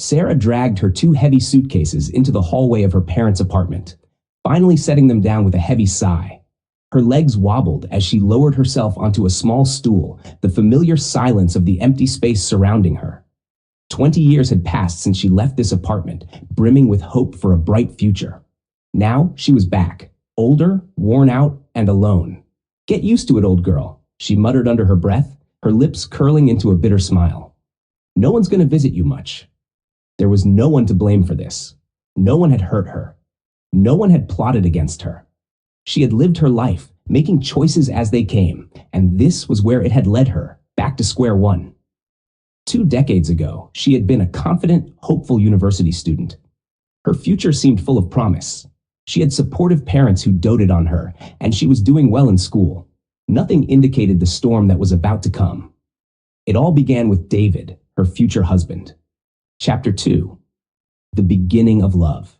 Sarah dragged her two heavy suitcases into the hallway of her parents' apartment, finally setting them down with a heavy sigh. Her legs wobbled as she lowered herself onto a small stool, the familiar silence of the empty space surrounding her. 20 years had passed since she left this apartment, brimming with hope for a bright future. Now she was back, older, worn out, and alone. "Get used to it, old girl," she muttered under her breath, her lips curling into a bitter smile. "No one's going to visit you much." There was no one to blame for this. No one had hurt her. No one had plotted against her. She had lived her life, making choices as they came, and this was where it had led her, back to square one. 2 decades ago, she had been a confident, hopeful university student. Her future seemed full of promise. She had supportive parents who doted on her, and she was doing well in school. Nothing indicated the storm that was about to come. It all began with David, her future husband. Chapter 2. The Beginning of Love.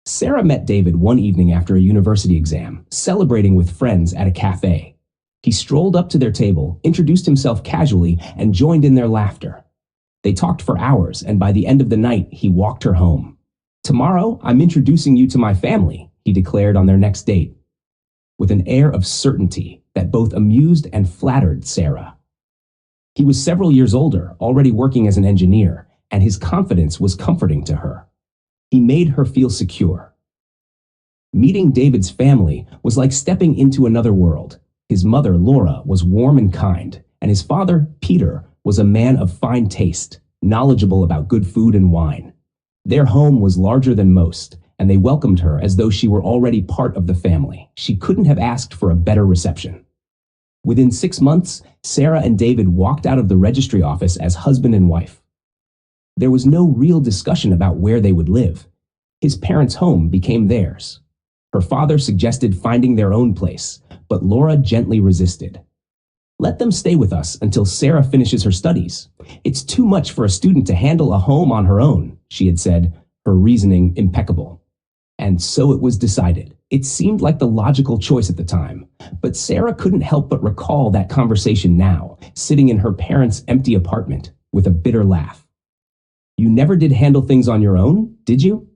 Sarah met David one evening after a university exam, celebrating with friends at a cafe. He strolled up to their table, introduced himself casually, and joined in their laughter. They talked for hours, and by the end of the night, he walked her home. "Tomorrow, I'm introducing you to my family," he declared on their next date, with an air of certainty that both amused and flattered Sarah. He was several years older, already working as an engineer, and his confidence was comforting to her. He made her feel secure. Meeting David's family was like stepping into another world. His mother, Laura, was warm and kind, and his father, Peter, was a man of fine taste, knowledgeable about good food and wine. Their home was larger than most, and they welcomed her as though she were already part of the family. She couldn't have asked for a better reception. Within 6 months, Sarah and David walked out of the registry office as husband and wife. There was no real discussion about where they would live. His parents' home became theirs. Her father suggested finding their own place, but Laura gently resisted. "Let them stay with us until Sarah finishes her studies. It's too much for a student to handle a home on her own," she had said, her reasoning impeccable. And so it was decided. It seemed like the logical choice at the time, but Sarah couldn't help but recall that conversation now, sitting in her parents' empty apartment, with a bitter laugh. "You never did handle things on your own, did you?"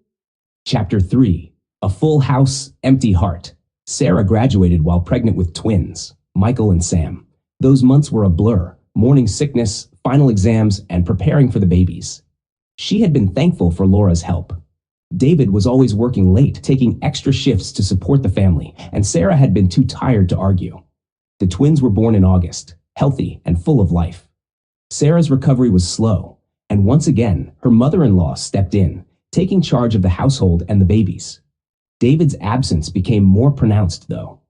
Chapter 3. A Full House, Empty Heart. Sarah graduated while pregnant with twins, Michael and Sam. Those months were a blur, morning sickness, final exams, and preparing for the babies. She had been thankful for Laura's help. David was always working late, taking extra shifts to support the family, and Sarah had been too tired to argue. The twins were born in August, healthy and full of life. Sarah's recovery was slow, and once again, her mother-in-law stepped in, taking charge of the household and the babies. David's absence became more pronounced, though.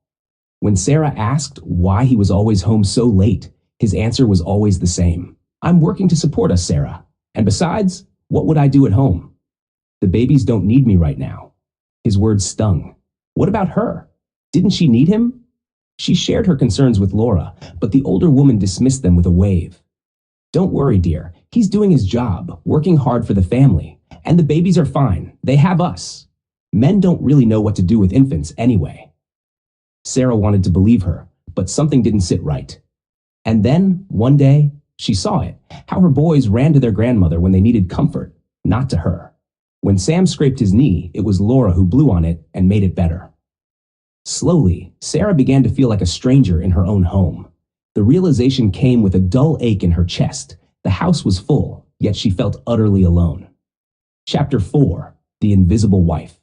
When Sarah asked why he was always home so late, his answer was always the same. "I'm working to support us, Sarah. And besides, what would I do at home? The babies don't need me right now." His words stung. What about her? Didn't she need him? She shared her concerns with Laura, but the older woman dismissed them with a wave. "Don't worry, dear. He's doing his job, working hard for the family. And the babies are fine. They have us. Men don't really know what to do with infants anyway." Sarah wanted to believe her, but something didn't sit right. And then, one day, she saw it, how her boys ran to their grandmother when they needed comfort, not to her. When Sam scraped his knee, it was Laura who blew on it and made it better. Slowly, Sarah began to feel like a stranger in her own home. The realization came with a dull ache in her chest. The house was full, yet she felt utterly alone. Chapter 4. The Invisible Wife.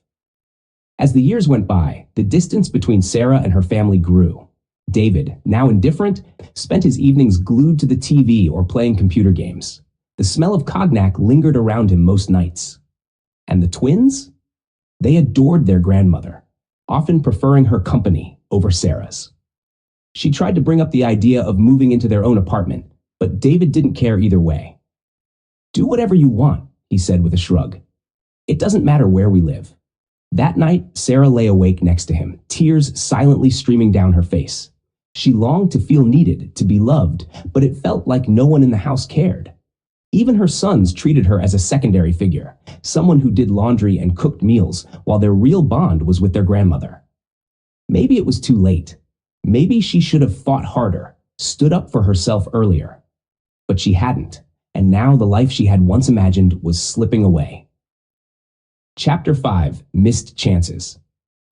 As the years went by, the distance between Sarah and her family grew. David, now indifferent, spent his evenings glued to the TV or playing computer games. The smell of cognac lingered around him most nights. And the twins? They adored their grandmother, often preferring her company over Sarah's. She tried to bring up the idea of moving into their own apartment, but David didn't care either way. "Do whatever you want," he said with a shrug. "It doesn't matter where we live." That night, Sarah lay awake next to him, tears silently streaming down her face. She longed to feel needed, to be loved, but it felt like no one in the house cared. Even her sons treated her as a secondary figure, someone who did laundry and cooked meals, while their real bond was with their grandmother. Maybe it was too late. Maybe she should have fought harder, stood up for herself earlier. But she hadn't, and now the life she had once imagined was slipping away. Chapter 5: Missed Chances.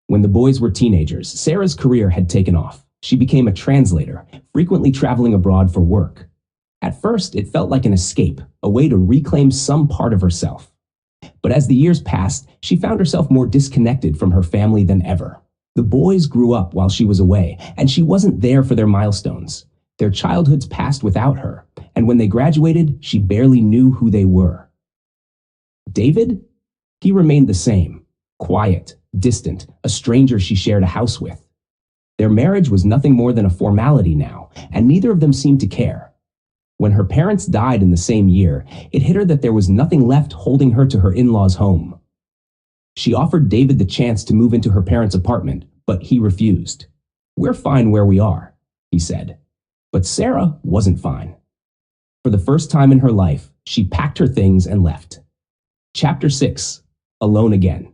When the boys were teenagers, Sarah's career had taken off. She became a translator, frequently traveling abroad for work. At first, it felt like an escape, a way to reclaim some part of herself. But as the years passed, she found herself more disconnected from her family than ever. The boys grew up while she was away, and she wasn't there for their milestones. Their childhoods passed without her, and when they graduated, she barely knew who they were. David? He remained the same, quiet, distant, a stranger she shared a house with. Their marriage was nothing more than a formality now, and neither of them seemed to care. When her parents died in the same year, it hit her that there was nothing left holding her to her in-laws' home. She offered David the chance to move into her parents' apartment, but he refused. "We're fine where we are," he said. But Sarah wasn't fine. For the first time in her life, she packed her things and left. Chapter 6: Alone Again.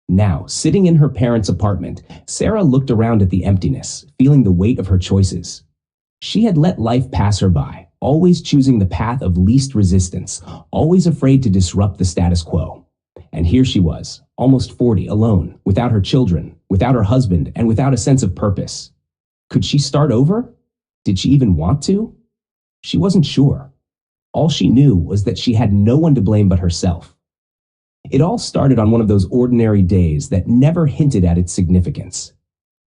Now, sitting in her parents' apartment, Sarah looked around at the emptiness, feeling the weight of her choices. She had let life pass her by, always choosing the path of least resistance, always afraid to disrupt the status quo. And here she was, almost 40, alone, without her children, without her husband, and without a sense of purpose. Could she start over? Did she even want to? She wasn't sure. All she knew was that she had no one to blame but herself. It all started on one of those ordinary days that never hinted at its significance.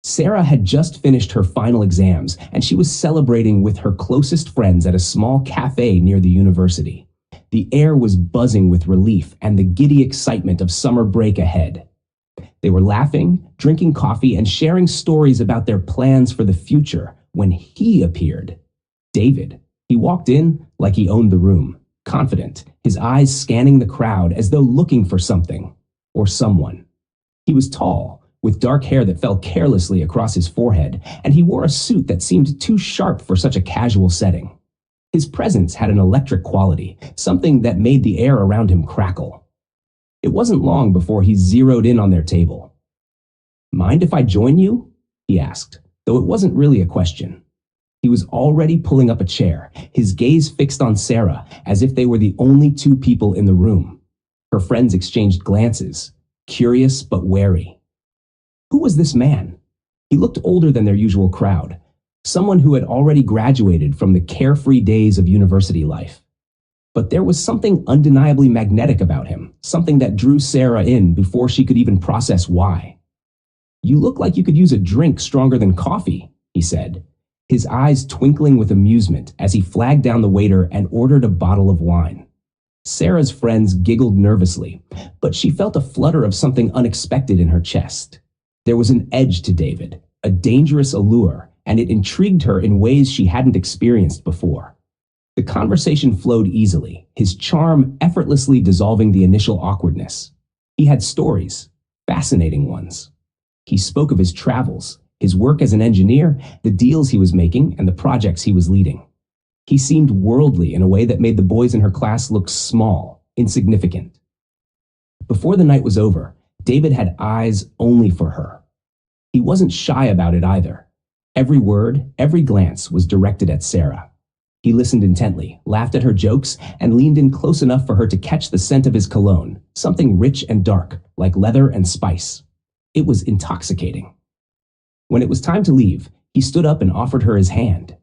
Sarah had just finished her final exams, and she was celebrating with her closest friends at a small cafe near the university. The air was buzzing with relief and the giddy excitement of summer break ahead. They were laughing, drinking coffee, and sharing stories about their plans for the future when he appeared. David. He walked in like he owned the room, confident, his eyes scanning the crowd as though looking for something or someone. He was tall, with dark hair that fell carelessly across his forehead, and he wore a suit that seemed too sharp for such a casual setting. His presence had an electric quality, something that made the air around him crackle. It wasn't long before he zeroed in on their table. "Mind if I join you?" he asked, though it wasn't really a question. He was already pulling up a chair, his gaze fixed on Sarah, as if they were the only two people in the room. Her friends exchanged glances, curious but wary. Who was this man? He looked older than their usual crowd, someone who had already graduated from the carefree days of university life. But there was something undeniably magnetic about him, something that drew Sarah in before she could even process why. "You look like you could use a drink stronger than coffee," he said, his eyes twinkling with amusement as he flagged down the waiter and ordered a bottle of wine. Sarah's friends giggled nervously, but she felt a flutter of something unexpected in her chest. There was an edge to David, a dangerous allure, and it intrigued her in ways she hadn't experienced before. The conversation flowed easily, his charm effortlessly dissolving the initial awkwardness. He had stories, fascinating ones. He spoke of his travels, his work as an engineer, the deals he was making, and the projects he was leading. He seemed worldly in a way that made the boys in her class look small, insignificant. Before the night was over, David had eyes only for her. He wasn't shy about it either. Every word, every glance was directed at Sarah. He listened intently, laughed at her jokes, and leaned in close enough for her to catch the scent of his cologne, something rich and dark, like leather and spice. It was intoxicating. When it was time to leave, he stood up and offered her his hand.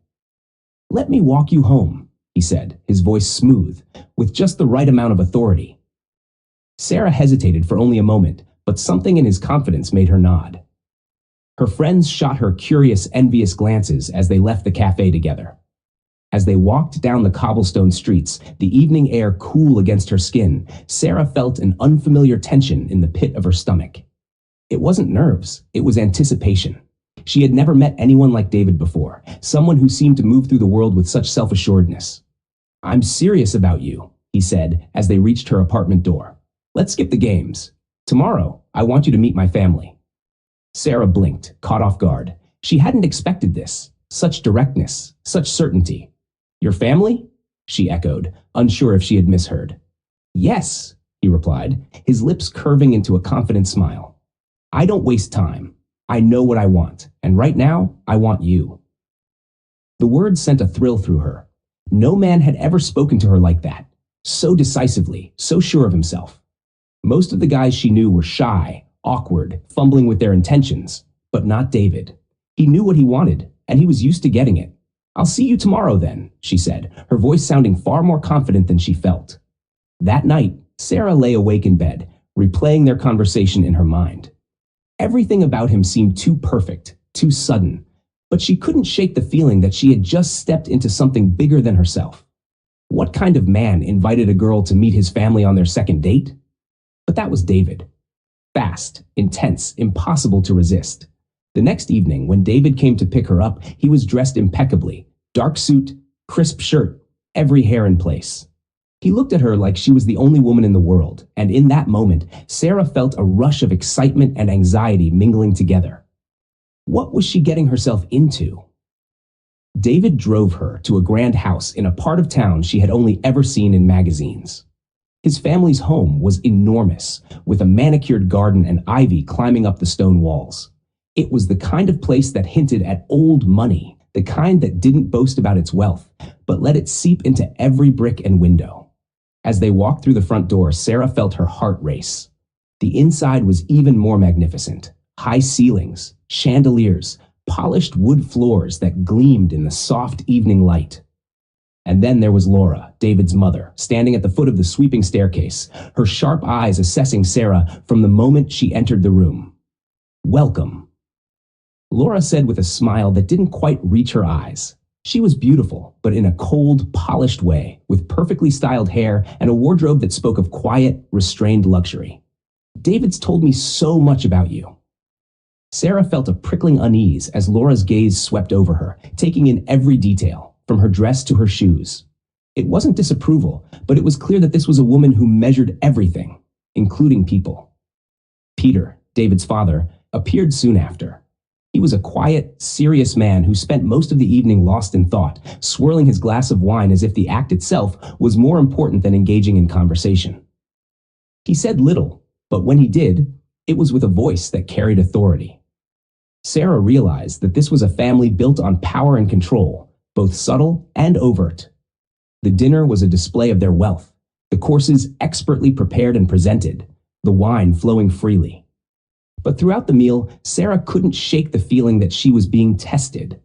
"Let me walk you home," he said, his voice smooth, with just the right amount of authority. Sarah hesitated for only a moment, but something in his confidence made her nod. Her friends shot her curious, envious glances as they left the cafe together. As they walked down the cobblestone streets, the evening air cool against her skin, Sarah felt an unfamiliar tension in the pit of her stomach. It wasn't nerves, it was anticipation. She had never met anyone like David before, someone who seemed to move through the world with such self-assuredness. "I'm serious about you," he said as they reached her apartment door. "Let's skip the games. Tomorrow, I want you to meet my family." Sarah blinked, caught off guard. She hadn't expected this. Such directness, such certainty. "Your family?" she echoed, unsure if she had misheard. "Yes," he replied, his lips curving into a confident smile. "I don't waste time. I know what I want, and right now, I want you." The words sent a thrill through her. No man had ever spoken to her like that, so decisively, so sure of himself. Most of the guys she knew were shy, awkward, fumbling with their intentions, but not David. He knew what he wanted, and he was used to getting it. "I'll see you tomorrow then," she said, her voice sounding far more confident than she felt. That night, Sarah lay awake in bed, replaying their conversation in her mind. Everything about him seemed too perfect, too sudden, but she couldn't shake the feeling that she had just stepped into something bigger than herself. What kind of man invited a girl to meet his family on their second date? But that was David. Fast, intense, impossible to resist. The next evening, when David came to pick her up, he was dressed impeccably. Dark suit, crisp shirt, every hair in place. He looked at her like she was the only woman in the world, and in that moment, Sarah felt a rush of excitement and anxiety mingling together. What was she getting herself into? David drove her to a grand house in a part of town she had only ever seen in magazines. His family's home was enormous, with a manicured garden and ivy climbing up the stone walls. It was the kind of place that hinted at old money, the kind that didn't boast about its wealth, but let it seep into every brick and window. As they walked through the front door, Sarah felt her heart race. The inside was even more magnificent. High ceilings, chandeliers, polished wood floors that gleamed in the soft evening light. And then there was Laura, David's mother, standing at the foot of the sweeping staircase, her sharp eyes assessing Sarah from the moment she entered the room. "Welcome," Laura said with a smile that didn't quite reach her eyes. She was beautiful, but in a cold, polished way, with perfectly styled hair and a wardrobe that spoke of quiet, restrained luxury. "David's told me so much about you." Sarah felt a prickling unease as Laura's gaze swept over her, taking in every detail, from her dress to her shoes. It wasn't disapproval, but it was clear that this was a woman who measured everything, including people. Peter, David's father, appeared soon after. He was a quiet, serious man who spent most of the evening lost in thought, swirling his glass of wine as if the act itself was more important than engaging in conversation. He said little, but when he did, it was with a voice that carried authority. Sarah realized that this was a family built on power and control, both subtle and overt. The dinner was a display of their wealth, the courses expertly prepared and presented, the wine flowing freely. But throughout the meal, Sarah couldn't shake the feeling that she was being tested.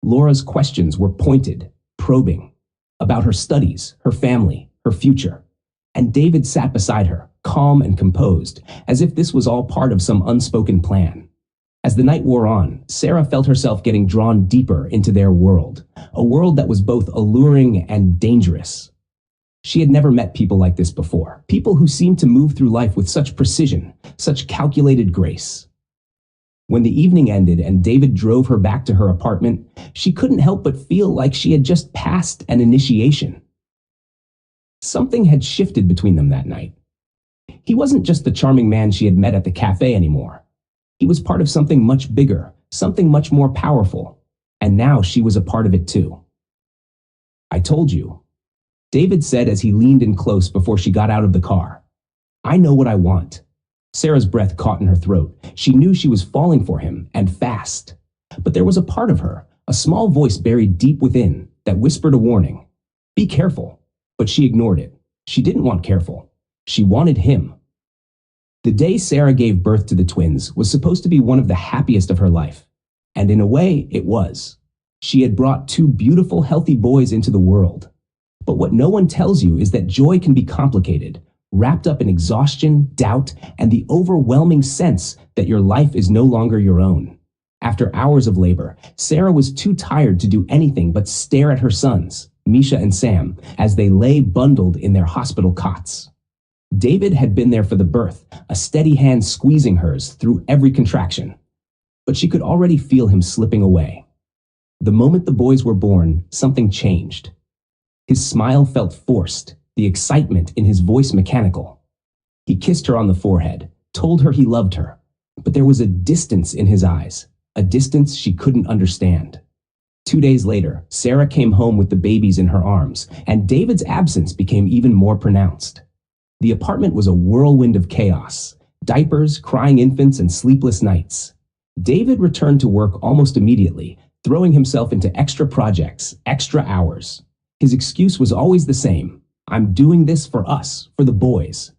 Laura's questions were pointed, probing, about her studies, her family, her future. And David sat beside her, calm and composed, as if this was all part of some unspoken plan. As the night wore on, Sarah felt herself getting drawn deeper into their world, a world that was both alluring and dangerous. She had never met people like this before, people who seemed to move through life with such precision, such calculated grace. When the evening ended and David drove her back to her apartment, she couldn't help but feel like she had just passed an initiation. Something had shifted between them that night. He wasn't just the charming man she had met at the cafe anymore. He was part of something much bigger, something much more powerful, and now she was a part of it too. "I told you," David said as he leaned in close before she got out of the car. "I know what I want." Sarah's breath caught in her throat. She knew she was falling for him, and fast. But there was a part of her, a small voice buried deep within, that whispered a warning. Be careful. But she ignored it. She didn't want careful. She wanted him. The day Sarah gave birth to the twins was supposed to be one of the happiest of her life. And in a way, it was. She had brought two beautiful, healthy boys into the world. But what no one tells you is that joy can be complicated, wrapped up in exhaustion, doubt, and the overwhelming sense that your life is no longer your own. After hours of labor, Sarah was too tired to do anything but stare at her sons, Misha and Sam, as they lay bundled in their hospital cots. David had been there for the birth, a steady hand squeezing hers through every contraction. But she could already feel him slipping away. The moment the boys were born, something changed. His smile felt forced, the excitement in his voice mechanical. He kissed her on the forehead, told her he loved her, but there was a distance in his eyes, a distance she couldn't understand. 2 days later, Sarah came home with the babies in her arms, and David's absence became even more pronounced. The apartment was a whirlwind of chaos, diapers, crying infants, and sleepless nights. David returned to work almost immediately, throwing himself into extra projects, extra hours. His excuse was always the same. I'm doing this for us, for the boys.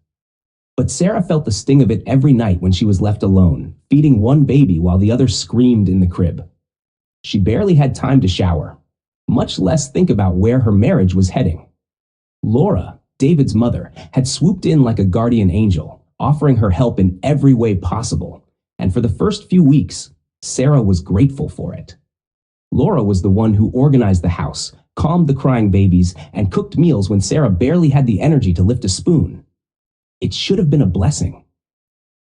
But Sarah felt the sting of it every night when she was left alone, feeding one baby while the other screamed in the crib. She barely had time to shower, much less think about where her marriage was heading. Laura, David's mother, had swooped in like a guardian angel, offering her help in every way possible, and for the first few weeks, Sarah was grateful for it. Laura was the one who organized the house, calmed the crying babies, and cooked meals when Sarah barely had the energy to lift a spoon. It should have been a blessing.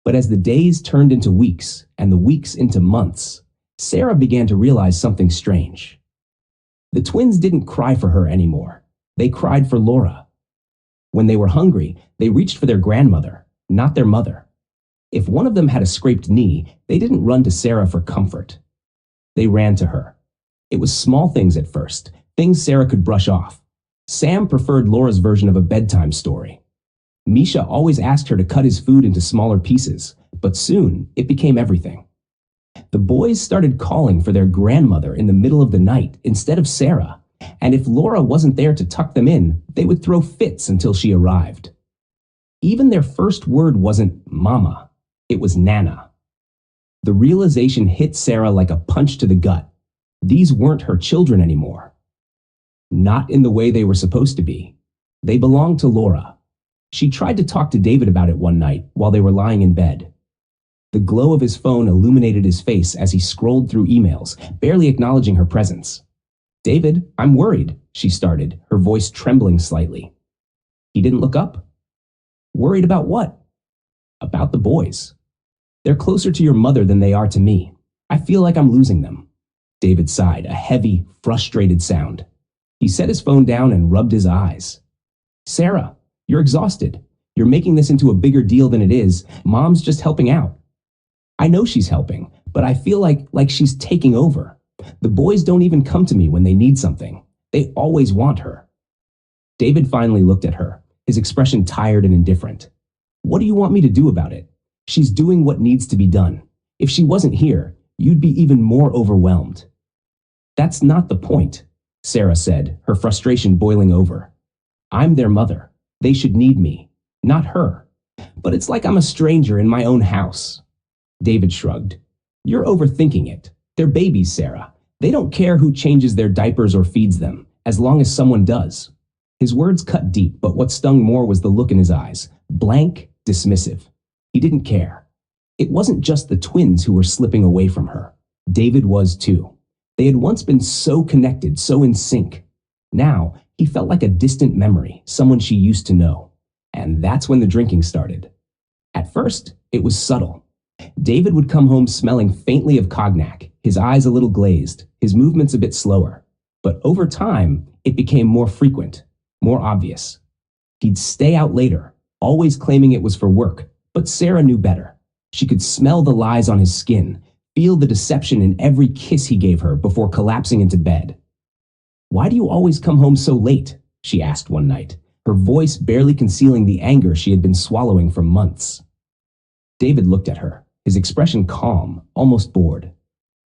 But as the days turned into weeks and the weeks into months, Sarah began to realize something strange. The twins didn't cry for her anymore. They cried for Laura. When they were hungry, they reached for their grandmother, not their mother. If one of them had a scraped knee, they didn't run to Sarah for comfort. They ran to her. It was small things at first, things Sarah could brush off. Sam preferred Laura's version of a bedtime story. Misha always asked her to cut his food into smaller pieces, but soon it became everything. The boys started calling for their grandmother in the middle of the night instead of Sarah, and if Laura wasn't there to tuck them in, they would throw fits until she arrived. Even their first word wasn't mama, it was nana. The realization hit Sarah like a punch to the gut. These weren't her children anymore. Not in the way they were supposed to be. They belonged to Laura. She tried to talk to David about it one night while they were lying in bed. The glow of his phone illuminated his face as he scrolled through emails, barely acknowledging her presence. "David, I'm worried," she started, her voice trembling slightly. He didn't look up. "Worried about what?" "About the boys. They're closer to your mother than they are to me. I feel like I'm losing them." David sighed, a heavy, frustrated sound. He set his phone down and rubbed his eyes. "Sarah, you're exhausted. You're making this into a bigger deal than it is. Mom's just helping out." "I know she's helping, but I feel like she's taking over. The boys don't even come to me when they need something. They always want her." David finally looked at her, his expression tired and indifferent. "What do you want me to do about it? She's doing what needs to be done. If she wasn't here, you'd be even more overwhelmed." "That's not the point," Sarah said, her frustration boiling over. "I'm their mother. They should need me, not her. But it's like I'm a stranger in my own house." David shrugged. "You're overthinking it. They're babies, Sarah. They don't care who changes their diapers or feeds them, as long as someone does." His words cut deep, but what stung more was the look in his eyes. Blank, dismissive. He didn't care. It wasn't just the twins who were slipping away from her. David was too. They had once been so connected, so in sync. Now, he felt like a distant memory, someone she used to know. And that's when the drinking started. At first, it was subtle. David would come home smelling faintly of cognac, his eyes a little glazed, his movements a bit slower. But over time, it became more frequent, more obvious. He'd stay out later, always claiming it was for work, but Sarah knew better. She could smell the lies on his skin, feel the deception in every kiss he gave her before collapsing into bed. "Why do you always come home so late?" she asked one night, her voice barely concealing the anger she had been swallowing for months. David looked at her, his expression calm, almost bored.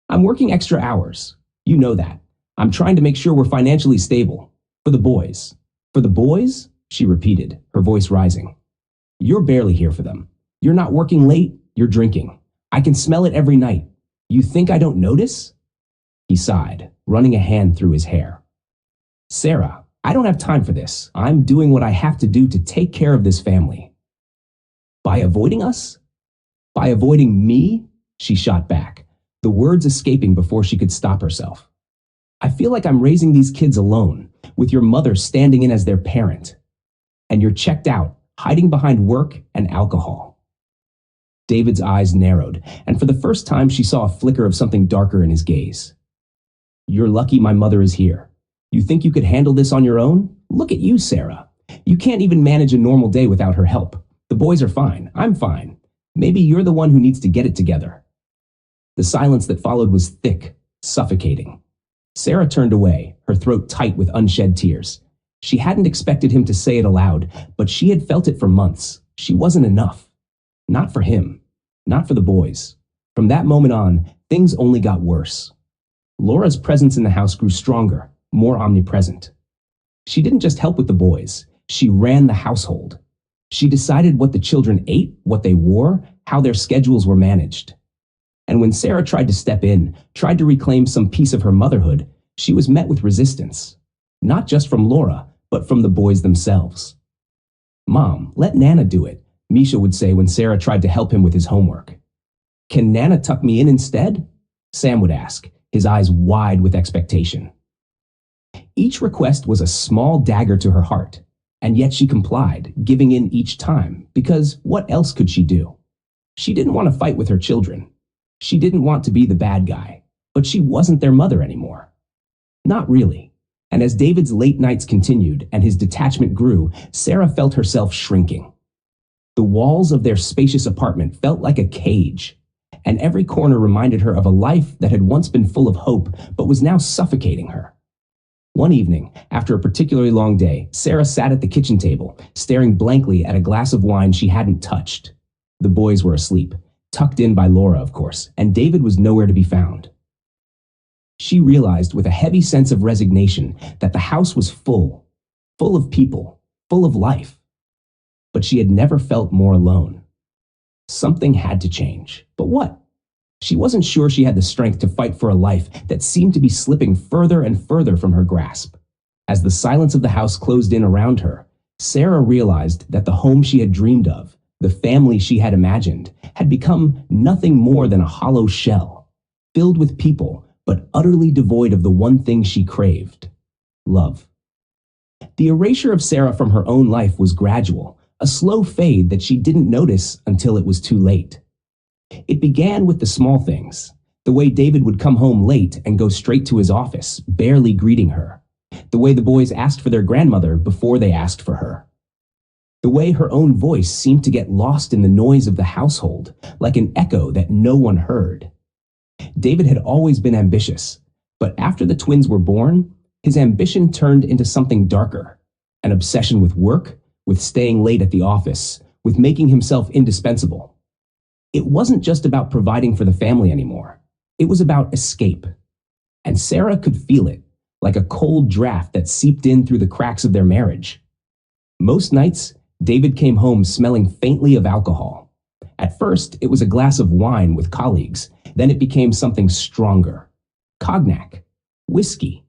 "I'm working extra hours. You know that. I'm trying to make sure we're financially stable. For the boys." "For the boys?" she repeated, her voice rising. "You're barely here for them. You're not working late, you're drinking. I can smell it every night. You think I don't notice?" He sighed, running a hand through his hair. "Sarah, I don't have time for this. I'm doing what I have to do to take care of this family." "By avoiding us?" "By avoiding me?" she shot back, the words escaping before she could stop herself. "I feel like I'm raising these kids alone, with your mother standing in as their parent. And you're checked out, hiding behind work and alcohol." David's eyes narrowed, and for the first time she saw a flicker of something darker in his gaze. "You're lucky my mother is here. You think you could handle this on your own? Look at you, Sarah. You can't even manage a normal day without her help. The boys are fine. I'm fine. Maybe you're the one who needs to get it together." The silence that followed was thick, suffocating. Sarah turned away, her throat tight with unshed tears. She hadn't expected him to say it aloud, but she had felt it for months. She wasn't enough. Not for him. Not for the boys. From that moment on, things only got worse. Laura's presence in the house grew stronger, more omnipresent. She didn't just help with the boys, she ran the household. She decided what the children ate, what they wore, how their schedules were managed. And when Sarah tried to step in, tried to reclaim some piece of her motherhood, she was met with resistance. Not just from Laura, but from the boys themselves. "Mom, let Nana do it," Misha would say when Sarah tried to help him with his homework. "Can Nana tuck me in instead?" Sam would ask, his eyes wide with expectation. Each request was a small dagger to her heart, and yet she complied, giving in each time, because what else could she do? She didn't want to fight with her children. She didn't want to be the bad guy, but she wasn't their mother anymore. Not really. And as David's late nights continued and his detachment grew, Sarah felt herself shrinking. The walls of their spacious apartment felt like a cage, and every corner reminded her of a life that had once been full of hope but was now suffocating her. One evening, after a particularly long day, Sarah sat at the kitchen table, staring blankly at a glass of wine she hadn't touched. The boys were asleep, tucked in by Laura, of course, and David was nowhere to be found. She realized with a heavy sense of resignation that the house was full of people, full of life. But she had never felt more alone. Something had to change. But what? She wasn't sure she had the strength to fight for a life that seemed to be slipping further and further from her grasp. As the silence of the house closed in around her, Sarah realized that the home she had dreamed of, the family she had imagined, had become nothing more than a hollow shell, filled with people, but utterly devoid of the one thing she craved: love. The erasure of Sarah from her own life was gradual, a slow fade that she didn't notice until it was too late. It began with the small things, the way David would come home late and go straight to his office, barely greeting her, the way the boys asked for their grandmother before they asked for her, the way her own voice seemed to get lost in the noise of the household, like an echo that no one heard. David had always been ambitious, but after the twins were born, his ambition turned into something darker, an obsession with work, with staying late at the office, with making himself indispensable. It wasn't just about providing for the family anymore. It was about escape. And Sarah could feel it, like a cold draft that seeped in through the cracks of their marriage. Most nights, David came home smelling faintly of alcohol. At first, it was a glass of wine with colleagues. Then it became something stronger. Cognac. Whiskey.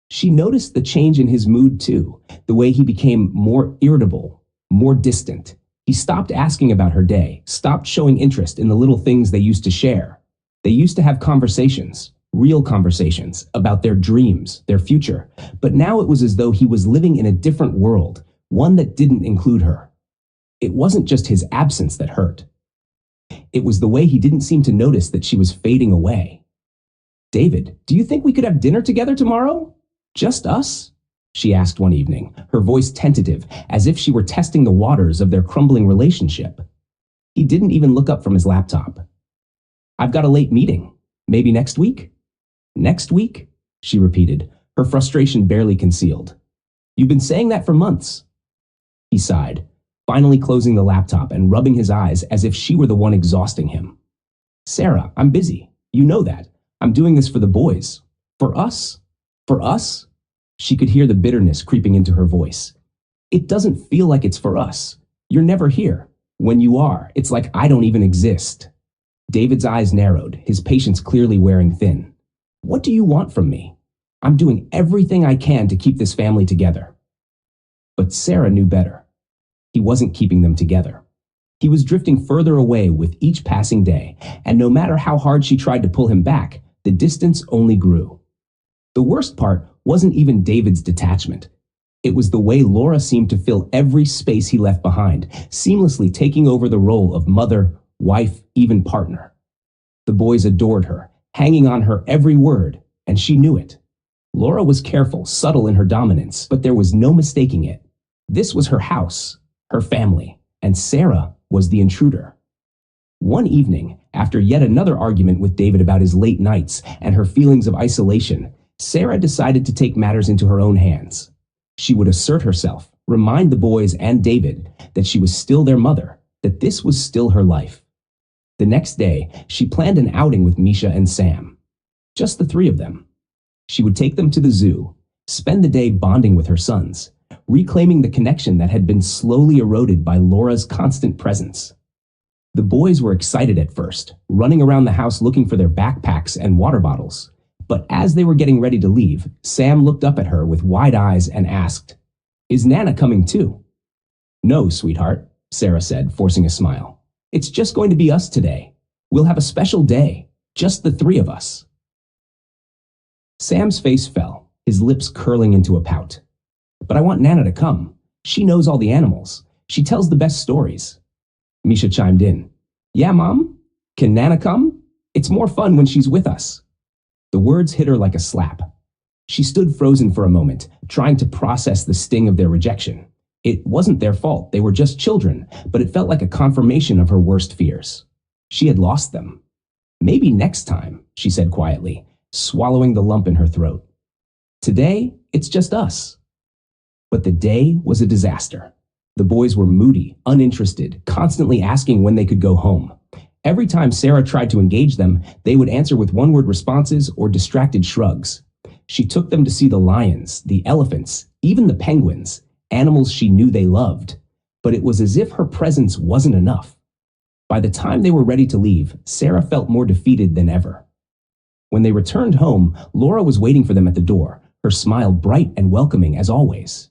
She noticed the change in his mood too, the way he became more irritable, more distant. He stopped asking about her day, stopped showing interest in the little things they used to share. They used to have conversations, real conversations, about their dreams, their future. But now it was as though he was living in a different world, one that didn't include her. It wasn't just his absence that hurt. It was the way he didn't seem to notice that she was fading away. "David, do you think we could have dinner together tomorrow? Just us?" she asked one evening, her voice tentative, as if she were testing the waters of their crumbling relationship. He didn't even look up from his laptop. "I've got a late meeting. Maybe next week?" "Next week?" she repeated, her frustration barely concealed. "You've been saying that for months." He sighed, finally closing the laptop and rubbing his eyes as if she were the one exhausting him. "Sarah, I'm busy. You know that. I'm doing this for the boys. For us. For us?" She could hear the bitterness creeping into her voice. "It doesn't feel like it's for us. You're never here. When you are, it's like I don't even exist." David's eyes narrowed, his patience clearly wearing thin. "What do you want from me? I'm doing everything I can to keep this family together." But Sarah knew better. He wasn't keeping them together. He was drifting further away with each passing day, and no matter how hard she tried to pull him back, the distance only grew. The worst part wasn't even David's detachment. It was the way Laura seemed to fill every space he left behind, seamlessly taking over the role of mother, wife, even partner. The boys adored her, hanging on her every word, and she knew it. Laura was careful, subtle in her dominance, but there was no mistaking it. This was her house, her family, and Sarah was the intruder. One evening, after yet another argument with David about his late nights and her feelings of isolation, Sarah decided to take matters into her own hands. She would assert herself, remind the boys and David that she was still their mother, that this was still her life. The next day, she planned an outing with Misha and Sam. Just the three of them. She would take them to the zoo, spend the day bonding with her sons, reclaiming the connection that had been slowly eroded by Laura's constant presence. The boys were excited at first, running around the house looking for their backpacks and water bottles. But as they were getting ready to leave, Sam looked up at her with wide eyes and asked, "Is Nana coming too?" "No, sweetheart," Sarah said, forcing a smile. "It's just going to be us today. We'll have a special day, just the three of us." Sam's face fell, his lips curling into a pout. "But I want Nana to come. She knows all the animals. She tells the best stories." Misha chimed in. "Yeah, Mom? Can Nana come? It's more fun when she's with us." The words hit her like a slap. She stood frozen for a moment, trying to process the sting of their rejection. It wasn't their fault, they were just children, but it felt like a confirmation of her worst fears. She had lost them. "Maybe next time," she said quietly, swallowing the lump in her throat. "Today, it's just us." But the day was a disaster. The boys were moody, uninterested, constantly asking when they could go home. Every time Sarah tried to engage them, they would answer with one-word responses or distracted shrugs. She took them to see the lions, the elephants, even the penguins, animals she knew they loved. But it was as if her presence wasn't enough. By the time they were ready to leave, Sarah felt more defeated than ever. When they returned home, Laura was waiting for them at the door, her smile bright and welcoming as always.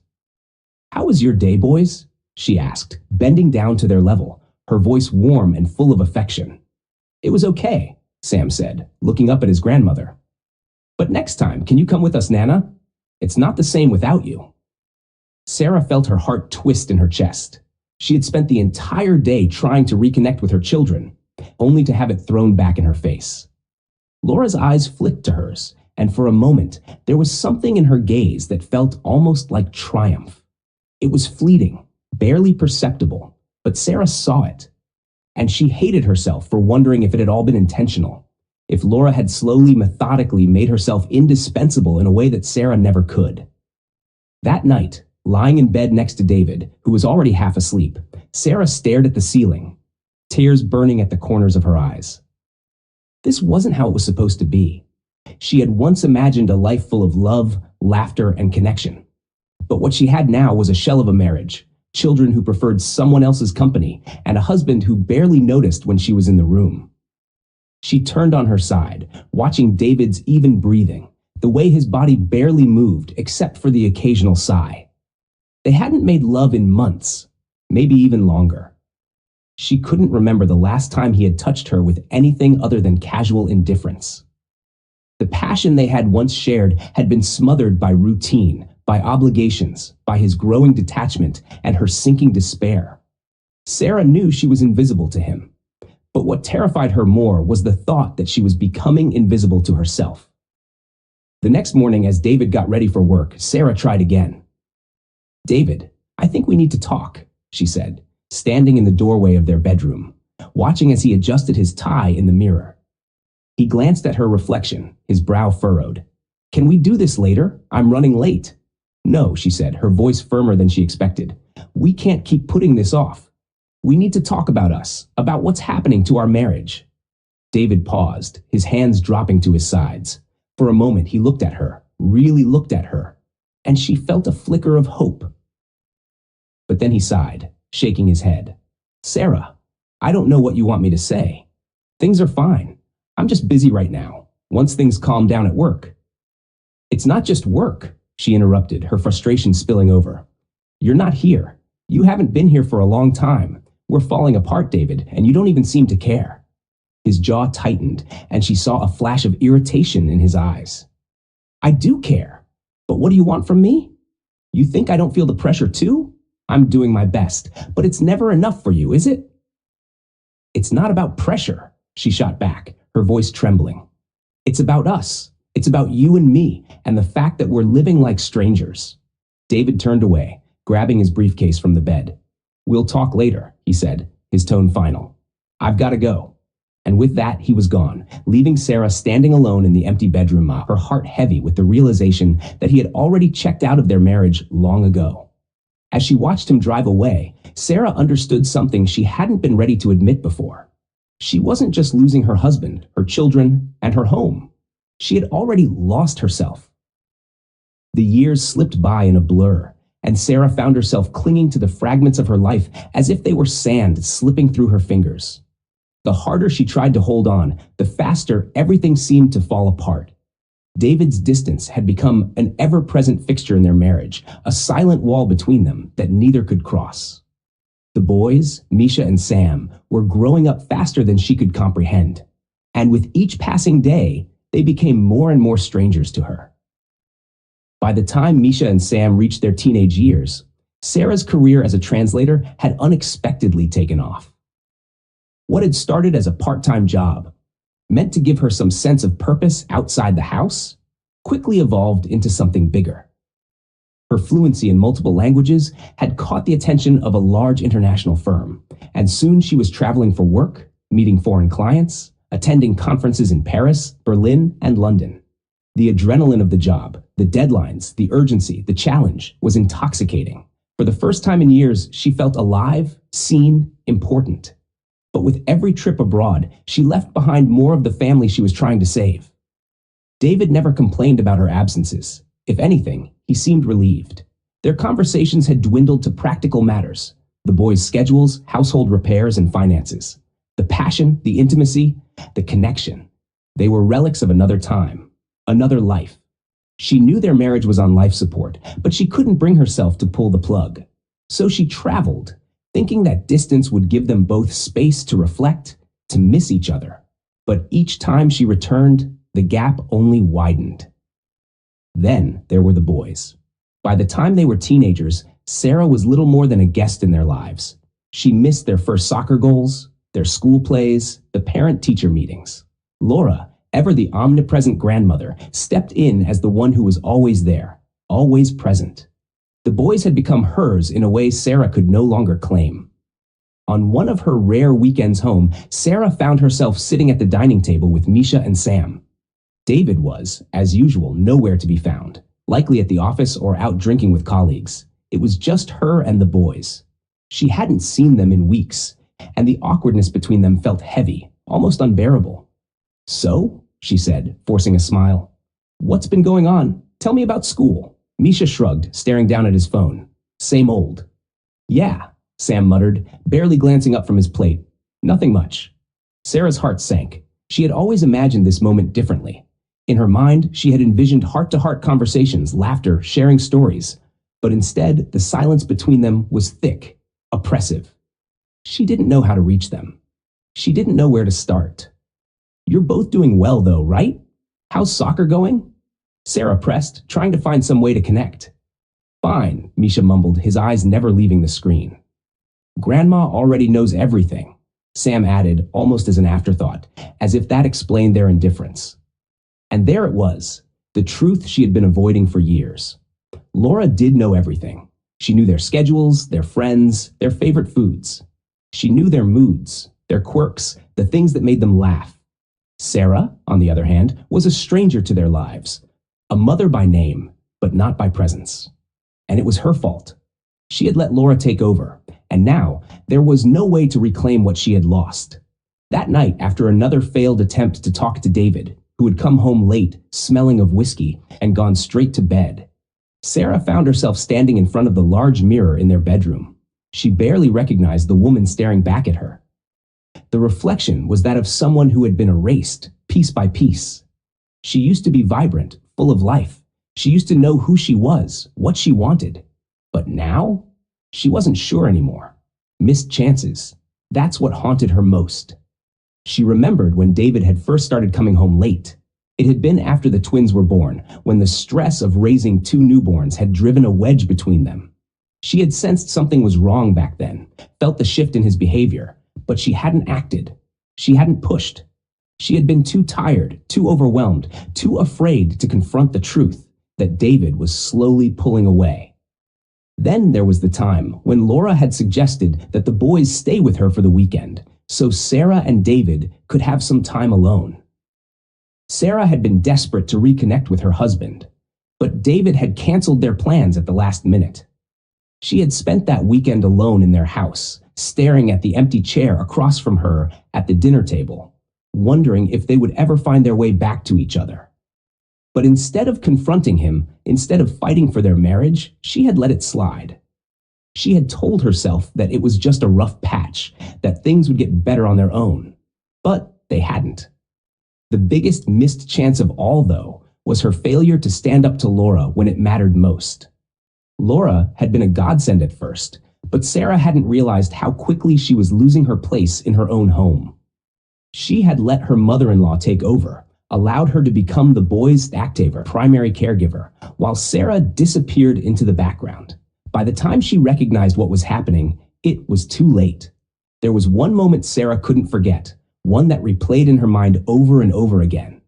"How was your day, boys?" she asked, bending down to their level, her voice warm and full of affection. "It was okay," Sam said, looking up at his grandmother. "But next time, can you come with us, Nana? It's not the same without you." Sarah felt her heart twist in her chest. She had spent the entire day trying to reconnect with her children, only to have it thrown back in her face. Laura's eyes flicked to hers, and for a moment, there was something in her gaze that felt almost like triumph. It was fleeting, barely perceptible, but Sarah saw it. And she hated herself for wondering if it had all been intentional, if Laura had slowly, methodically made herself indispensable in a way that Sarah never could. That night, lying in bed next to David, who was already half asleep, Sarah stared at the ceiling, tears burning at the corners of her eyes. This wasn't how it was supposed to be. She had once imagined a life full of love, laughter, and connection. But what she had now was a shell of a marriage, children who preferred someone else's company, and a husband who barely noticed when she was in the room. She turned on her side, watching David's even breathing, the way his body barely moved except for the occasional sigh. They hadn't made love in months, maybe even longer. She couldn't remember the last time he had touched her with anything other than casual indifference. The passion they had once shared had been smothered by routine, by obligations, by his growing detachment, and her sinking despair. Sarah knew she was invisible to him. But what terrified her more was the thought that she was becoming invisible to herself. The next morning, as David got ready for work, Sarah tried again. "David, I think we need to talk," she said, standing in the doorway of their bedroom, watching as he adjusted his tie in the mirror. He glanced at her reflection, his brow furrowed. "Can we do this later? I'm running late." "No," she said, her voice firmer than she expected. "We can't keep putting this off. We need to talk about us, about what's happening to our marriage." David paused, his hands dropping to his sides. For a moment, he looked at her, really looked at her, and she felt a flicker of hope. But then he sighed, shaking his head. "Sarah, I don't know what you want me to say. Things are fine. I'm just busy right now, once things calm down at work." "It's not just work," she interrupted, her frustration spilling over. "You're not here. You haven't been here for a long time. We're falling apart, David, and you don't even seem to care." His jaw tightened, and she saw a flash of irritation in his eyes. "I do care. But what do you want from me? You think I don't feel the pressure too? I'm doing my best, but it's never enough for you, is it?" "It's not about pressure," she shot back, her voice trembling. "It's about us. It's about you and me, and the fact that we're living like strangers." David turned away, grabbing his briefcase from the bed. "We'll talk later," he said, his tone final. "I've got to go." And with that, he was gone, leaving Sarah standing alone in the empty bedroom, her heart heavy with the realization that he had already checked out of their marriage long ago. As she watched him drive away, Sarah understood something she hadn't been ready to admit before. She wasn't just losing her husband, her children, and her home. She had already lost herself. The years slipped by in a blur, and Sarah found herself clinging to the fragments of her life as if they were sand slipping through her fingers. The harder she tried to hold on, the faster everything seemed to fall apart. David's distance had become an ever-present fixture in their marriage, a silent wall between them that neither could cross. The boys, Misha and Sam, were growing up faster than she could comprehend, and with each passing day, they became more and more strangers to her. By the time Misha and Sam reached their teenage years, Sarah's career as a translator had unexpectedly taken off. What had started as a part-time job, meant to give her some sense of purpose outside the house, quickly evolved into something bigger. Her fluency in multiple languages had caught the attention of a large international firm, and soon she was traveling for work, meeting foreign clients, attending conferences in Paris, Berlin, and London. The adrenaline of the job, the deadlines, the urgency, the challenge was intoxicating. For the first time in years, she felt alive, seen, important. But with every trip abroad, she left behind more of the family she was trying to save. David never complained about her absences. If anything, he seemed relieved. Their conversations had dwindled to practical matters: the boys' schedules, household repairs, and finances. The passion, the intimacy, the connection. They were relics of another time, another life. She knew their marriage was on life support, but she couldn't bring herself to pull the plug. So she traveled, thinking that distance would give them both space to reflect, to miss each other. But each time she returned, the gap only widened. Then there were the boys. By the time they were teenagers, Sarah was little more than a guest in their lives. She missed their first soccer goals, their school plays, the parent-teacher meetings. Laura, ever the omnipresent grandmother, stepped in as the one who was always there, always present. The boys had become hers in a way Sarah could no longer claim. On one of her rare weekends home, Sarah found herself sitting at the dining table with Misha and Sam. David was, as usual, nowhere to be found, likely at the office or out drinking with colleagues. It was just her and the boys. She hadn't seen them in weeks, and the awkwardness between them felt heavy, almost unbearable. "So?" she said, forcing a smile. "What's been going on? Tell me about school." Misha shrugged, staring down at his phone. "Same old." "Yeah," Sam muttered, barely glancing up from his plate. "Nothing much." Sarah's heart sank. She had always imagined this moment differently. In her mind, she had envisioned heart-to-heart conversations, laughter, sharing stories. But instead, the silence between them was thick, oppressive. She didn't know how to reach them. She didn't know where to start. "You're both doing well, though, right? How's soccer going?" Sarah pressed, trying to find some way to connect. "Fine," Misha mumbled, his eyes never leaving the screen. "Grandma already knows everything," Sam added, almost as an afterthought, as if that explained their indifference. And there it was, the truth she had been avoiding for years. Laura did know everything. She knew their schedules, their friends, their favorite foods. She knew their moods, their quirks, the things that made them laugh. Sarah, on the other hand, was a stranger to their lives. A mother by name, but not by presence. And it was her fault. She had let Laura take over, and now there was no way to reclaim what she had lost. That night, after another failed attempt to talk to David, who had come home late, smelling of whiskey, and gone straight to bed, Sarah found herself standing in front of the large mirror in their bedroom. She barely recognized the woman staring back at her. The reflection was that of someone who had been erased, piece by piece. She used to be vibrant, full of life. She used to know who she was, what she wanted. But now, she wasn't sure anymore. Missed chances. That's what haunted her most. She remembered when David had first started coming home late. It had been after the twins were born, when the stress of raising two newborns had driven a wedge between them. She had sensed something was wrong back then, felt the shift in his behavior, but she hadn't acted. She hadn't pushed. She had been too tired, too overwhelmed, too afraid to confront the truth that David was slowly pulling away. Then there was the time when Laura had suggested that the boys stay with her for the weekend, so Sarah and David could have some time alone. Sarah had been desperate to reconnect with her husband, but David had canceled their plans at the last minute. She had spent that weekend alone in their house, staring at the empty chair across from her at the dinner table, wondering if they would ever find their way back to each other. But instead of confronting him, instead of fighting for their marriage, she had let it slide. She had told herself that it was just a rough patch, that things would get better on their own. But they hadn't. The biggest missed chance of all, though, was her failure to stand up to Laura when it mattered most. Laura had been a godsend at first, but Sarah hadn't realized how quickly she was losing her place in her own home. She had let her mother-in-law take over, allowed her to become the boys' activer, primary caregiver, while Sarah disappeared into the background. By the time she recognized what was happening, it was too late. There was one moment Sarah couldn't forget, one that replayed in her mind over and over again.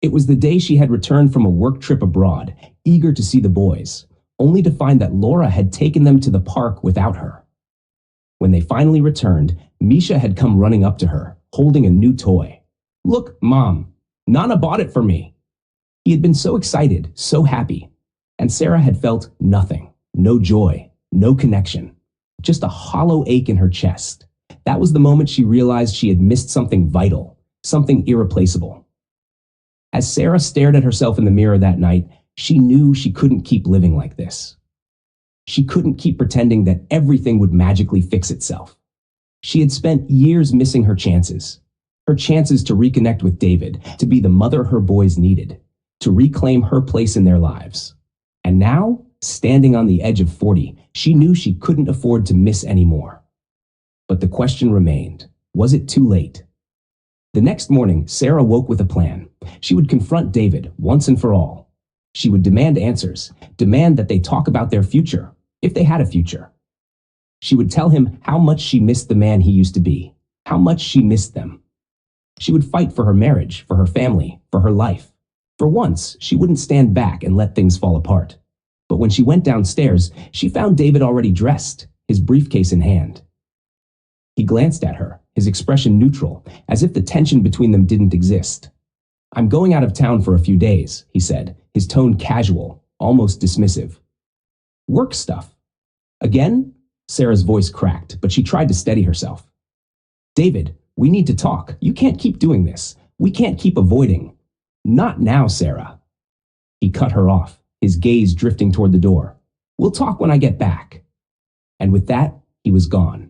It was the day she had returned from a work trip abroad, eager to see the boys, only to find that Laura had taken them to the park without her. When they finally returned, Misha had come running up to her, holding a new toy. "Look, Mom, Nana bought it for me." He had been so excited, so happy, and Sarah had felt nothing, no joy, no connection, just a hollow ache in her chest. That was the moment she realized she had missed something vital, something irreplaceable. As Sarah stared at herself in the mirror that night, she knew she couldn't keep living like this. She couldn't keep pretending that everything would magically fix itself. She had spent years missing her chances to reconnect with David, to be the mother her boys needed, to reclaim her place in their lives. And now, standing on the edge of 40, she knew she couldn't afford to miss any more. But the question remained, was it too late? The next morning, Sarah woke with a plan. She would confront David once and for all. She would demand answers, demand that they talk about their future, if they had a future. She would tell him how much she missed the man he used to be, how much she missed them. She would fight for her marriage, for her family, for her life. For once, she wouldn't stand back and let things fall apart. But when she went downstairs, she found David already dressed, his briefcase in hand. He glanced at her, his expression neutral, as if the tension between them didn't exist. "I'm going out of town for a few days," he said, his tone casual, almost dismissive. "Work stuff." "Again?" Sarah's voice cracked, but she tried to steady herself. "David, we need to talk. You can't keep doing this. We can't keep avoiding." "Not now, Sarah." He cut her off, his gaze drifting toward the door. "We'll talk when I get back." And with that, he was gone.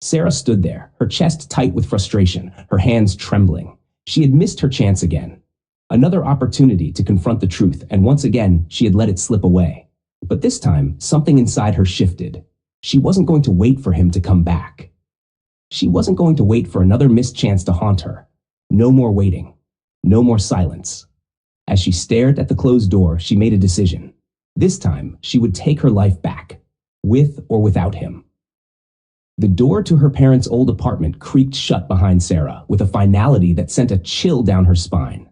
Sarah stood there, her chest tight with frustration, her hands trembling. She had missed her chance again. Another opportunity to confront the truth, and once again, she had let it slip away. But this time, something inside her shifted. She wasn't going to wait for him to come back. She wasn't going to wait for another missed chance to haunt her. No more waiting. No more silence. As she stared at the closed door, she made a decision. This time, she would take her life back, with or without him. The door to her parents' old apartment creaked shut behind Sarah with a finality that sent a chill down her spine.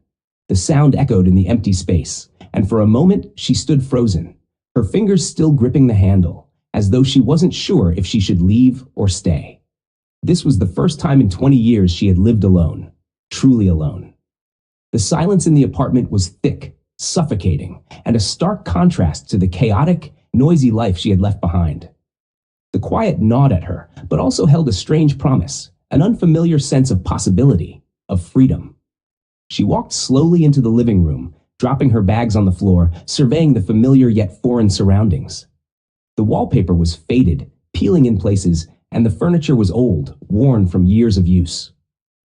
The sound echoed in the empty space, and for a moment she stood frozen, her fingers still gripping the handle, as though she wasn't sure if she should leave or stay. This was the first time in 20 years she had lived alone, truly alone. The silence in the apartment was thick, suffocating, and a stark contrast to the chaotic, noisy life she had left behind. The quiet gnawed at her, but also held a strange promise, an unfamiliar sense of possibility, of freedom. She walked slowly into the living room, dropping her bags on the floor, surveying the familiar yet foreign surroundings. The wallpaper was faded, peeling in places, and the furniture was old, worn from years of use.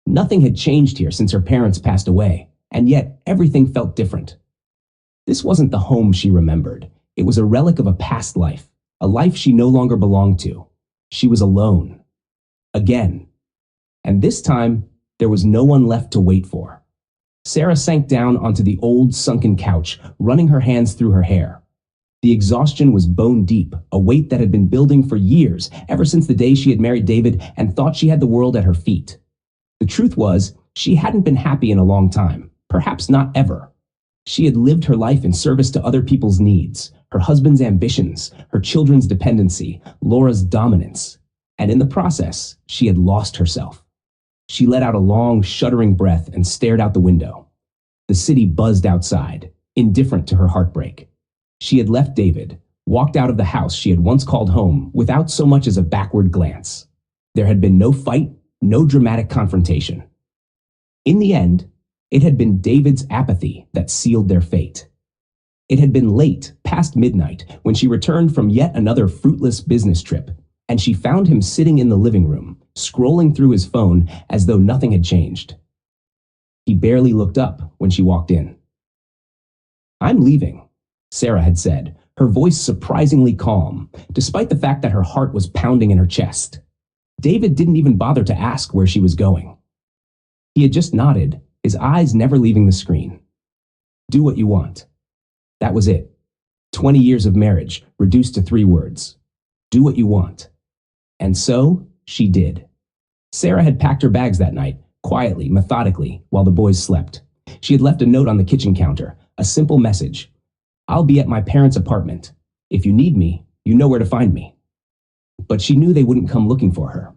Nothing had changed here since her parents passed away, and yet everything felt different. This wasn't the home she remembered. It was a relic of a past life, a life she no longer belonged to. She was alone. Again. And this time, there was no one left to wait for. Sarah sank down onto the old, sunken couch, running her hands through her hair. The exhaustion was bone deep, a weight that had been building for years, ever since the day she had married David and thought she had the world at her feet. The truth was, she hadn't been happy in a long time, perhaps not ever. She had lived her life in service to other people's needs, her husband's ambitions, her children's dependency, Laura's dominance. And in the process, she had lost herself. She let out a long, shuddering breath and stared out the window. The city buzzed outside, indifferent to her heartbreak. She had left David, walked out of the house she had once called home without so much as a backward glance. There had been no fight, no dramatic confrontation. In the end, It had been David's apathy that sealed their fate. It had been late, past midnight, when she returned from yet another fruitless business trip, and she found him sitting in the living room, scrolling through his phone as though nothing had changed. He barely looked up when she walked in. "I'm leaving," Sarah had said, her voice surprisingly calm, despite the fact that her heart was pounding in her chest. David didn't even bother to ask where she was going. He had just nodded, his eyes never leaving the screen. "Do what you want." That was it. 20 years of marriage, reduced to 3 words. Do what you want. And so, she did. Sarah had packed her bags that night, quietly, methodically, while the boys slept. She had left a note on the kitchen counter, a simple message. "I'll be at my parents' apartment. If you need me, you know where to find me." But she knew they wouldn't come looking for her.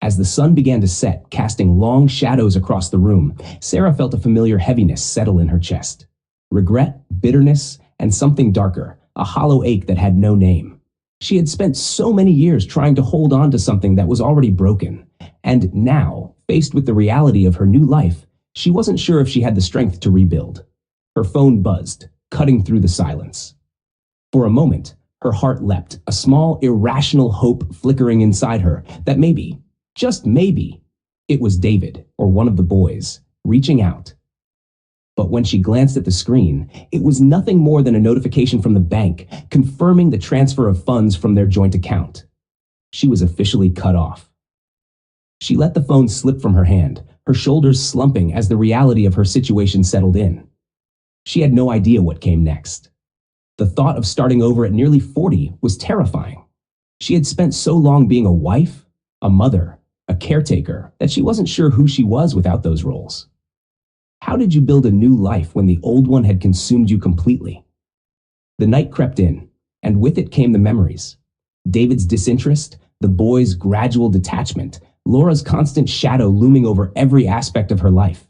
As the sun began to set, casting long shadows across the room, Sarah felt a familiar heaviness settle in her chest. Regret, bitterness, and something darker, a hollow ache that had no name. She had spent so many years trying to hold on to something that was already broken, and now, faced with the reality of her new life, she wasn't sure if she had the strength to rebuild. Her phone buzzed, cutting through the silence. For a moment, her heart leapt, a small, irrational hope flickering inside her that maybe, just maybe, it was David, or one of the boys, reaching out. But when she glanced at the screen, it was nothing more than a notification from the bank confirming the transfer of funds from their joint account. She was officially cut off. She let the phone slip from her hand, her shoulders slumping as the reality of her situation settled in. She had no idea what came next. The thought of starting over at nearly 40 was terrifying. She had spent so long being a wife, a mother, a caretaker, that she wasn't sure who she was without those roles. How did you build a new life when the old one had consumed you completely? The night crept in, and with it came the memories. David's disinterest, the boy's gradual detachment, Laura's constant shadow looming over every aspect of her life.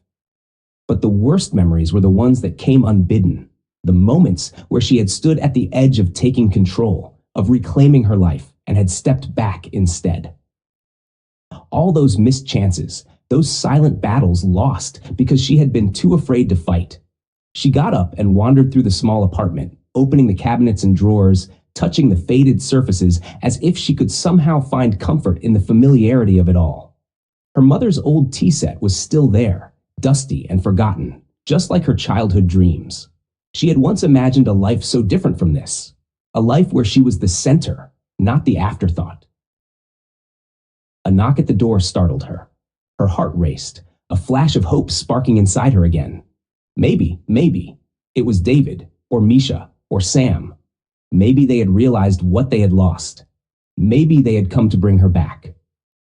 But the worst memories were the ones that came unbidden, the moments where she had stood at the edge of taking control, of reclaiming her life, and had stepped back instead. All those missed chances, those silent battles lost because she had been too afraid to fight. She got up and wandered through the small apartment, opening the cabinets and drawers, touching the faded surfaces as if she could somehow find comfort in the familiarity of it all. Her mother's old tea set was still there, dusty and forgotten, just like her childhood dreams. She had once imagined a life so different from this, a life where she was the center, not the afterthought. A knock at the door startled her. Her heart raced, a flash of hope sparking inside her again. Maybe, it was David, or Misha, or Sam. Maybe they had realized what they had lost. Maybe they had come to bring her back.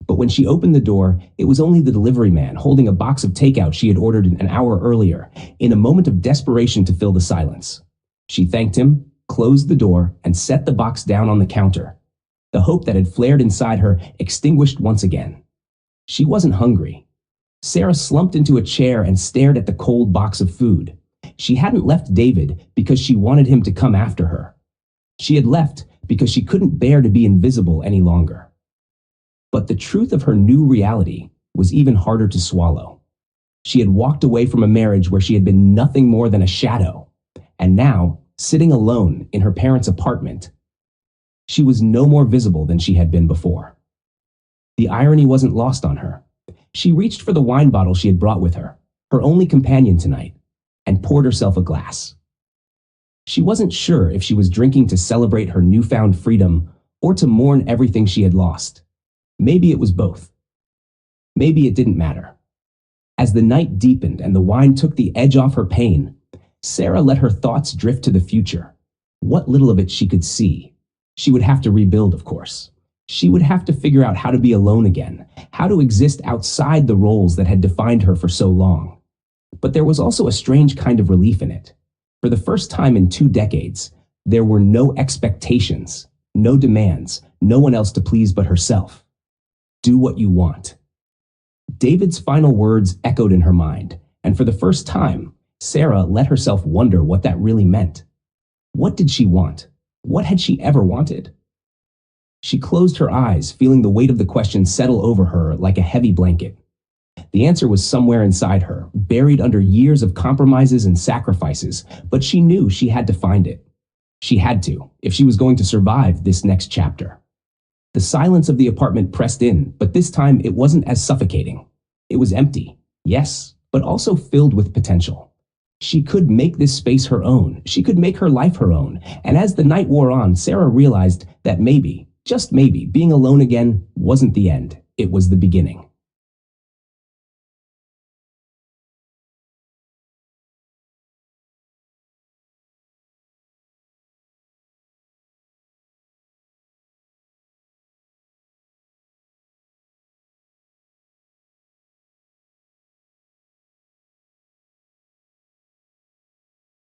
But when she opened the door, it was only the delivery man holding a box of takeout she had ordered an hour earlier, in a moment of desperation to fill the silence. She thanked him, closed the door, and set the box down on the counter. The hope that had flared inside her extinguished once again. She wasn't hungry. Sarah slumped into a chair and stared at the cold box of food. She hadn't left David because she wanted him to come after her. She had left because she couldn't bear to be invisible any longer. But the truth of her new reality was even harder to swallow. She had walked away from a marriage where she had been nothing more than a shadow, and now, sitting alone in her parents' apartment, she was no more visible than she had been before. The irony wasn't lost on her. She reached for the wine bottle she had brought with her, her only companion tonight, and poured herself a glass. She wasn't sure if she was drinking to celebrate her newfound freedom or to mourn everything she had lost. Maybe it was both. Maybe it didn't matter. As the night deepened and the wine took the edge off her pain, Sarah let her thoughts drift to the future. What little of it she could see. She would have to rebuild, of course. She would have to figure out how to be alone again, how to exist outside the roles that had defined her for so long. But there was also a strange kind of relief in it. For the first time in 2 decades, there were no expectations, no demands, no one else to please but herself. Do what you want. David's final words echoed in her mind, and for the first time, Sarah let herself wonder what that really meant. What did she want? What had she ever wanted? She closed her eyes, feeling the weight of the question settle over her like a heavy blanket. The answer was somewhere inside her, buried under years of compromises and sacrifices, but she knew she had to find it. She had to, if she was going to survive this next chapter. The silence of the apartment pressed in, but this time it wasn't as suffocating. It was empty, yes, but also filled with potential. She could make this space her own. She could make her life her own. And as the night wore on, Sarah realized that maybe, just maybe, being alone again wasn't the end. It was the beginning.